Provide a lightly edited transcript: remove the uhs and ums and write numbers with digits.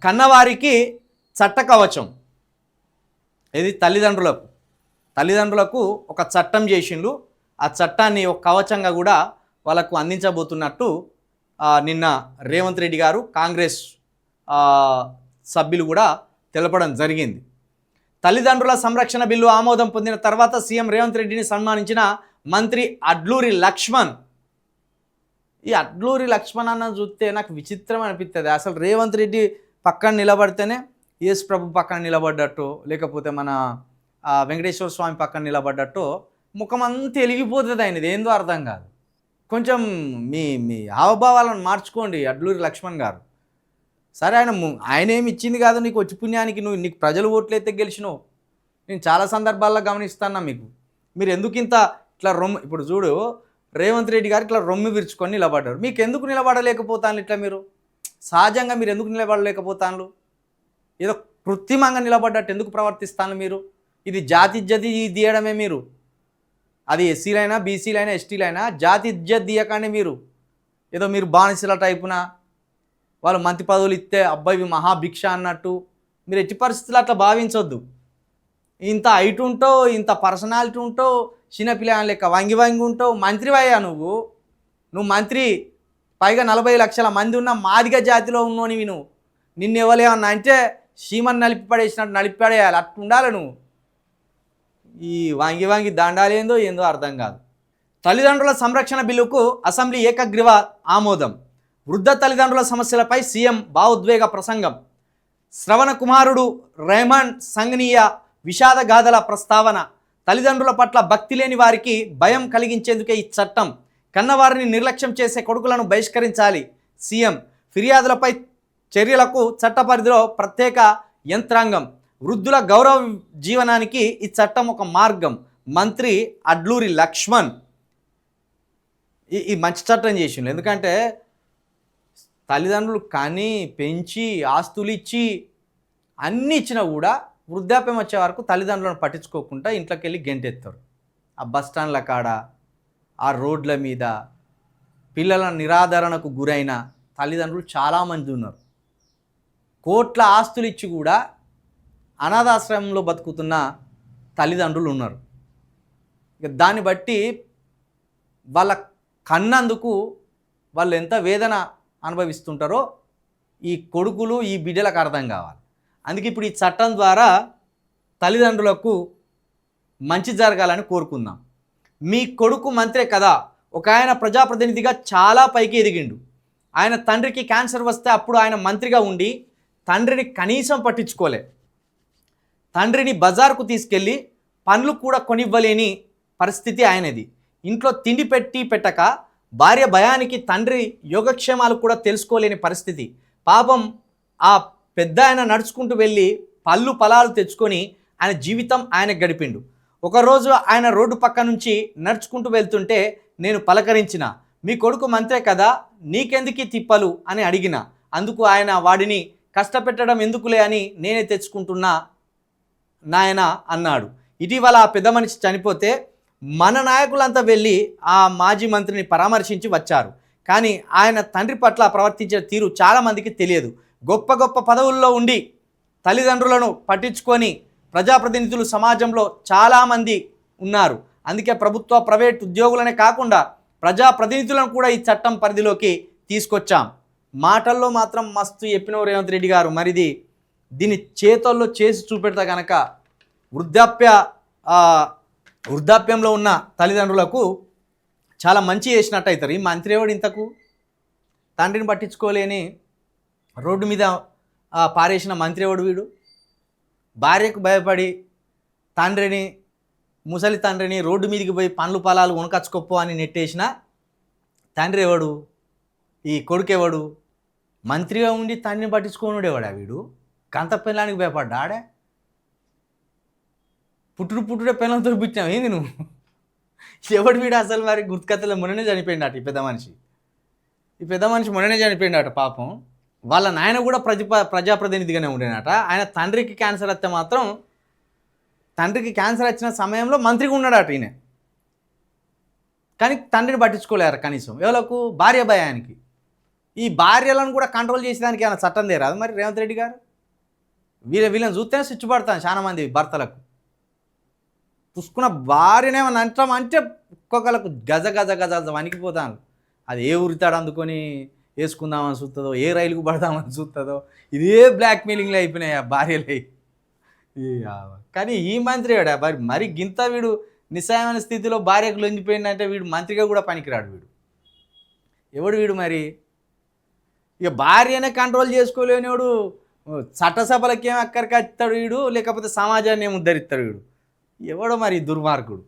కన్నవారికి చట్ట కవచం. ఇది తల్లిదండ్రులకు ఒక చట్టం చేసిండ్రు. ఆ చట్టాన్ని ఒక కవచంగా కూడా వాళ్ళకు అందించబోతున్నట్టు నిన్న రేవంత్ రెడ్డి గారు కాంగ్రెస్ సభ్యులు కూడా తెలపడం జరిగింది. తల్లిదండ్రుల సంరక్షణ బిల్లు ఆమోదం పొందిన తర్వాత సీఎం రేవంత్ రెడ్డిని సన్మానించిన మంత్రి అడ్లూరి లక్ష్మణ్. ఈ అడ్లూరి లక్ష్మణ్ అన్న చూస్తే నాకు విచిత్రం అనిపిస్తుంది. అసలు రేవంత్ రెడ్డి పక్కన నిలబడితేనే యేసు ప్రభు పక్కన నిలబడ్డట్టు, లేకపోతే మన వెంకటేశ్వర స్వామి పక్కన నిలబడ్డట్టు ముఖం అంతా వెలిగిపోతుంది. ఆయనది ఏందో అర్థం కాదు. కొంచెం మీ మీ హావభావాలను మార్చుకోండి అడ్లూరి లక్ష్మణ్ గారు. సరే, ఆయన ఏమి ఇచ్చింది కాదు నీకు వచ్చి పుణ్యానికి, నీకు ప్రజలు ఓట్లయితే గెలిచినావు. నేను చాలా సందర్భాల్లో గమనిస్తాను మీరు ఎందుకు ఇంత ఇట్లా ఇప్పుడు చూడు, రేవంత్ రెడ్డి గారు ఇట్లా రొమ్ము విరుచుకొని నిలబడ్డారు. మీకు ఎందుకు నిలబడలేకపోతాను ఇట్లా? మీరు సహజంగా మీరు ఎందుకు నిలబడలేకపోతాను? ఏదో కృత్రిమంగా నిలబడ్డట్టు ఎందుకు ప్రవర్తిస్తాను మీరు? ఇది జాతి ఇజ్జతి తీయడమే మీరు. అది ఎస్సీలైనా, బీసీలైనా, ఎస్టీలైనా జాతి ఇజ్జత్ తీయకండి మీరు. ఏదో మీరు బానిసల టైపున వాళ్ళు మంత్రి పదవులు ఇస్తే అబ్బాయి మహాభిక్ష అన్నట్టు మీరు ఎట్టి పరిస్థితులు అట్లా భావించొద్దు. ఇంత హైట్ ఉంటావు, ఇంత పర్సనాలిటీ ఉంటావు, చిన్నపిల్ల లెక్క వంగి ఉంటావు, మంత్రివయ్యా నువ్వు మంత్రి. పైగా 40 లక్షల మంది ఉన్న మాదిగ జాతిలో ఉన్నోనివి నువ్వు. నిన్ను ఎవరేమన్నా అంటే సీమను నలిపి పడేసినట్టు నలిపి పడేయాలి, అట్టు ఉండాలి నువ్వు. ఈ వంగి దండాలేందో ఏందో అర్థం కాదు. తల్లిదండ్రుల సంరక్షణ బిల్లుకు అసెంబ్లీ ఏకగ్రీవ ఆమోదం. వృద్ధ తల్లిదండ్రుల సమస్యలపై సీఎం భావోద్వేగ ప్రసంగం. శ్రవణ కుమారుడు రెహమాన్ సంఘనీయ విషాద గాథల ప్రస్తావన. తల్లిదండ్రుల పట్ల భక్తి లేని వారికి భయం కలిగించేందుకే ఈ చట్టం. కన్నవారిని నిర్లక్ష్యం చేసే కొడుకులను బహిష్కరించాలి సీఎం. ఫిర్యాదులపై చర్యలకు చట్ట పరిధిలో ప్రత్యేక యంత్రాంగం. వృద్ధుల గౌరవ జీవనానికి ఈ చట్టం ఒక మార్గం. మంత్రి అడ్లూరి లక్ష్మణ్ ఈ మంచి చట్టం చేసిండు. ఎందుకంటే తల్లిదండ్రులు కని పెంచి ఆస్తులు ఇచ్చి అన్నీ ఇచ్చినా కూడా వృద్ధాప్యం వచ్చే వరకు తల్లిదండ్రులను పట్టించుకోకుండా ఇంట్లోకి వెళ్ళి గెంటెత్తారు. ఆ బస్టాండ్ల కాడ, ఆ రోడ్ల మీద పిల్లల నిరాదరణకు గురైన తల్లిదండ్రులు చాలామంది ఉన్నారు. కోట్ల ఆస్తులు ఇచ్చి కూడా అనాథాశ్రమంలో బతుకుతున్న తల్లిదండ్రులు ఉన్నారు. ఇక దాన్ని బట్టి వాళ్ళ కన్నందుకు వాళ్ళు ఎంత వేదన అనుభవిస్తుంటారో ఈ కొడుకులు ఈ బిడ్డలకు అర్థం కావాలి. అందుకే ఇప్పుడు ఈ చట్టం ద్వారా తల్లిదండ్రులకు మంచి జరగాలని కోరుకుందాం. మీ కొడుకు మంత్రే కదా, ఒక ఆయన ప్రజాప్రతినిధిగా చాలా పైకి ఎదిగిండు. ఆయన తండ్రికి క్యాన్సర్ వస్తే అప్పుడు ఆయన మంత్రిగా ఉండి తండ్రిని కనీసం పట్టించుకోలే. తండ్రిని బజార్కు తీసుకెళ్ళి పండ్లు కూడా కొనివ్వలేని పరిస్థితి ఆయనది. ఇంట్లో తిండి పెట్టక భార్య భయానికి తండ్రి యోగక్షేమాలు కూడా తెలుసుకోలేని పరిస్థితి. పాపం ఆ పెద్ద ఆయన నడుచుకుంటూ వెళ్ళి పళ్ళు ఫలాలు తెచ్చుకొని ఆయన జీవితం ఆయన గడిపిండు. ఒకరోజు ఆయన రోడ్డు పక్క నుంచి నడుచుకుంటూ వెళ్తుంటే నేను పలకరించిన, మీ కొడుకు మంత్రే కదా, నీకెందుకు తిప్పలు అని అడిగిన. అందుకు ఆయన, వాడిని కష్టపెట్టడం ఎందుకులే అని నేనే తెచ్చుకుంటున్నా నాయన అన్నాడు. ఇటీవల ఆ పెద్ద మనిషి చనిపోతే మన నాయకులంతా వెళ్ళి ఆ మాజీ మంత్రిని పరామర్శించి వచ్చారు. కానీ ఆయన తండ్రి పట్ల ప్రవర్తించే తీరు చాలామందికి తెలియదు. గొప్ప గొప్ప పదవుల్లో ఉండి తల్లిదండ్రులను పట్టించుకొని ప్రజాప్రతినిధులు సమాజంలో చాలామంది ఉన్నారు. అందుకే ప్రభుత్వ ప్రైవేట్ ఉద్యోగులనే కాకుండా ప్రజాప్రతినిధులను కూడా ఈ చట్టం పరిధిలోకి తీసుకొచ్చాం. మాటల్లో మాత్రం మస్తు చెప్పిన రేవంత్ రెడ్డి గారు. మరిది దీన్ని చేతల్లో చేసి చూపెడతా కనుక వృద్ధాప్యంలో ఉన్న తల్లిదండ్రులకు చాలా మంచి చేసినట్టు అవుతారు. ఈ మంత్రి ఎవడు ఇంతకు? తండ్రిని పట్టించుకోలేని రోడ్డు మీద పారేసిన మంత్రి ఎవడు వీడు? భార్యకు భయపడి ముసలి తండ్రిని రోడ్డు మీదకి పోయి పండ్లు పొలాలు ఉనకచ్చుకోపో అని నెట్టేసిన తండ్రి ఎవడు? ఈ కొడుకెవడు? మంత్రిగా ఉండి తండ్రిని పట్టించుకోనుడేవాడా వీడు? గంత పిల్లానికి భయపడ్డా? ఆడే పుట్టుడే పిల్లలతో పుట్టినావు ఏంది నువ్వు? ఎవడు వీడు అసలు? మరి గుర్తుకథలో మొన్ననే చనిపోయిందట ఈ పెద్ద మనిషి మొన్ననే చనిపోయిందట పాపం. వాళ్ళ నాయన కూడా ప్రజాప్రతినిధిగానే ఉండేనట. ఆయన తండ్రికి క్యాన్సర్ వస్తే మాత్రం తండ్రికి క్యాన్సర్ వచ్చిన సమయంలో మంత్రిగా ఉన్నాడట ఈయన. కానీ తండ్రిని పట్టించుకోలేరు కనీసం. ఎవరికి? భార్య భయానికి. ఈ భార్యలను కూడా కంట్రోల్ చేసేదానికి ఏమైనా చట్టం లేరాదు మరి రేవంత్ రెడ్డి గారు? వీళ్ళని చూస్తేనే స్విచ్ పడతాను చాలా మంది భర్తలకు. పుసుకున్న భార్యను ఏమన్నా అంటామంటే ఒక్కొక్కరికి గజ గజ గజ గజ వణికిపోతాను. అది ఏ ఉరితాడు అందుకొని వేసుకుందామని చూస్తుందో, ఏ రైలుకు పడదామని చూస్తుందో, ఇదే బ్లాక్మెయిలింగ్లో అయిపోయినాయి ఆ భార్యలే. కానీ ఈ మంత్రి మరి గింత వీడు నిస్సాయమైన స్థితిలో భార్యకు లొంగిపోయిందంటే వీడు మంత్రిగా కూడా పనికిరాడు. ఎవడు వీడు మరి? ఇక భార్యనే కంట్రోల్ చేసుకోలేనివాడు చట్టసభలకి ఏం అక్కడికి వస్తాడు వీడు, లేకపోతే సమాజాన్ని ఏమి ఉద్ధరిస్తాడు వీడు? ఎవడో మరి దుర్మార్గుడు.